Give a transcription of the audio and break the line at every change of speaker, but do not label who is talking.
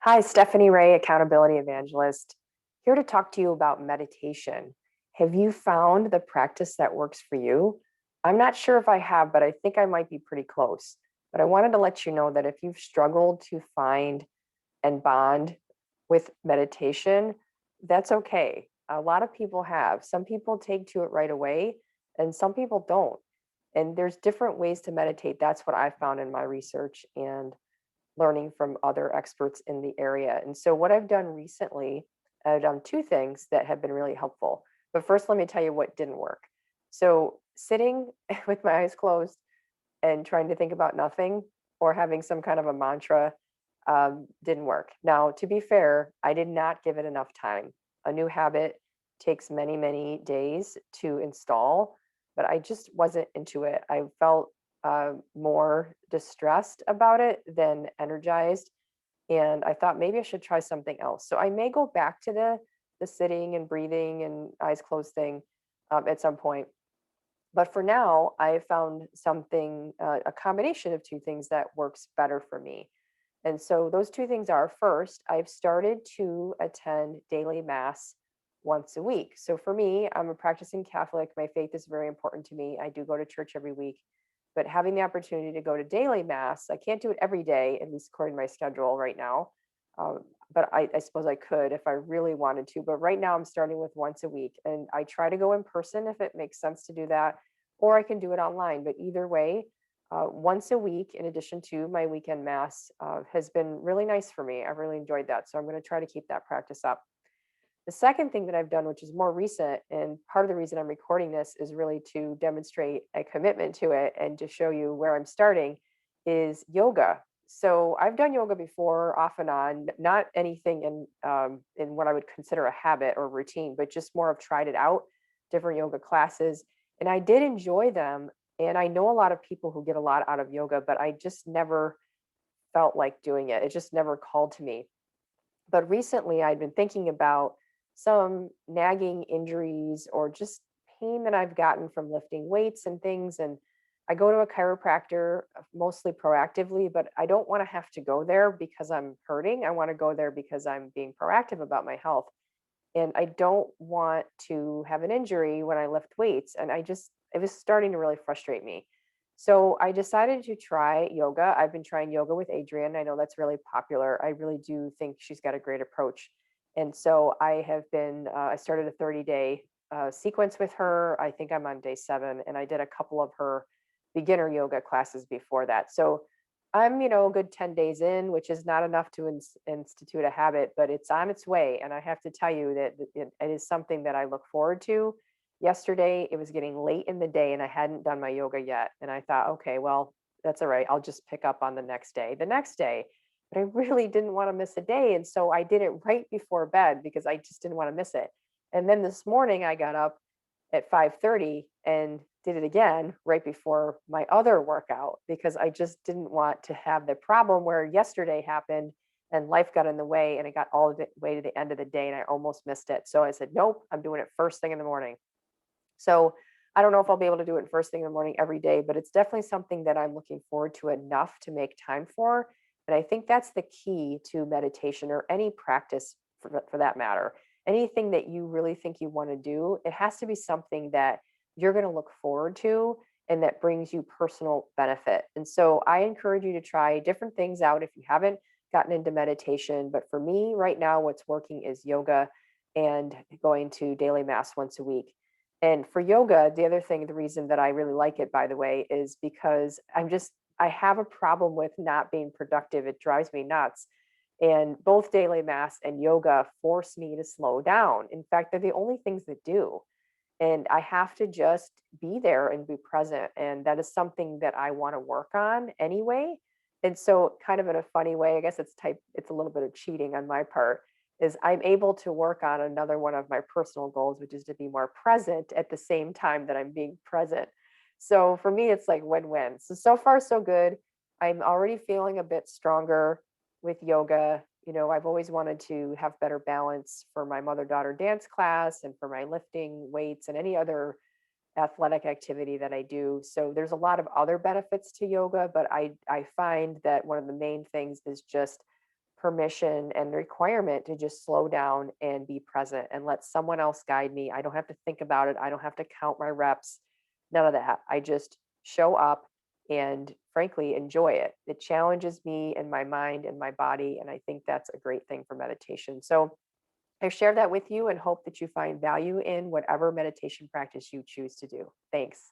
Hi, Stephanie Ray, Accountability Evangelist, here to talk to you about meditation. Have you found the practice that works for you? I'm not sure if I have, but I think I might be pretty close. But I wanted to let you know that if you've struggled to find and bond with meditation, that's okay. A lot of people have. Some people take to it right away, and some people don't. And there's different ways to meditate. That's what I found in my research and learning from other experts in the area. And so, what I've done recently, I've done two things that have been really helpful. But first, let me tell you what didn't work. So, sitting with my eyes closed and trying to think about nothing or having some kind of a mantra didn't work. Now, to be fair, I did not give it enough time. A new habit takes many, many days to install, but I just wasn't into it. I felt more distressed about it than energized. And I thought maybe I should try something else. So I may go back to the sitting and breathing and eyes closed thing at some point. But for now, I found something, a combination of two things that works better for me. And so those two things are first, I've started to attend daily mass once a week. So for me, I'm a practicing Catholic. My faith is very important to me. I do go to church every week, but having the opportunity to go to daily mass, I can't do it every day, at least according to my schedule right now. Um, but I suppose I could if I really wanted to. But right now, I'm starting with once a week, and I try to go in person if it makes sense to do that, or I can do it online. But either way, once a week, in addition to my weekend mass, has been really nice for me. I've really enjoyed that. So I'm going to try to keep that practice up. The second thing that I've done, which is more recent, and part of the reason I'm recording this is really to demonstrate a commitment to it and to show you where I'm starting, is yoga. So I've done yoga before, off and on, not anything in what I would consider a habit or routine, but just more of tried it out, different yoga classes, and I did enjoy them. And I know a lot of people who get a lot out of yoga, but I just never felt like doing it. It just never called to me. But recently, I'd been thinking about some nagging injuries or just pain that I've gotten from lifting weights and things. And I go to a chiropractor mostly proactively, but I don't want to have to go there because I'm hurting. I want to go there because I'm being proactive about my health. And I don't want to have an injury when I lift weights. And it was starting to really frustrate me. So I decided to try yoga. I've been trying yoga with Adriene. I know that's really popular. I really do think she's got a great approach. And so I started a 30-day sequence with her. I think I'm on day 7, and I did a couple of her beginner yoga classes before that. So I'm, a good 10 days in, which is not enough to institute a habit, but it's on its way. And I have to tell you that it is something that I look forward to. Yesterday, it was getting late in the day and I hadn't done my yoga yet. And I thought, okay, well, that's all right. I'll just pick up on the next day. The next day, but I really didn't want to miss a day. And so I did it right before bed because I just didn't want to miss it. And then this morning, I got up at 5:30 and did it again right before my other workout because I just didn't want to have the problem where yesterday happened and life got in the way and it got all the way to the end of the day and I almost missed it. So I said, nope, I'm doing it first thing in the morning. So I don't know if I'll be able to do it first thing in the morning every day, but it's definitely something that I'm looking forward to enough to make time for. And I think that's the key to meditation or any practice for that matter. Anything that you really think you want to do, it has to be something that you're going to look forward to and that brings you personal benefit. And so I encourage you to try different things out if you haven't gotten into meditation. But for me right now, what's working is yoga and going to daily mass once a week. And for yoga, the other thing, the reason that I really like it, by the way, is because I have a problem with not being productive. It drives me nuts. And both daily mass and yoga force me to slow down. In fact, they're the only things that do. And I have to just be there and be present. And that is something that I want to work on anyway. And so, kind of in a funny way, I guess it's a little bit of cheating on my part, is I'm able to work on another one of my personal goals, which is to be more present at the same time that I'm being present. So for me, it's like win-win. So far, so good. I'm already feeling a bit stronger with yoga. I've always wanted to have better balance for my mother-daughter dance class and for my lifting weights and any other athletic activity that I do. So there's a lot of other benefits to yoga, but I find that one of the main things is just permission and requirement to just slow down and be present and let someone else guide me. I don't have to think about it. I don't have to count my reps, none of that. I just show up and frankly enjoy it. It challenges me and my mind and my body. And I think that's a great thing for meditation. So I share that with you and hope that you find value in whatever meditation practice you choose to do. Thanks.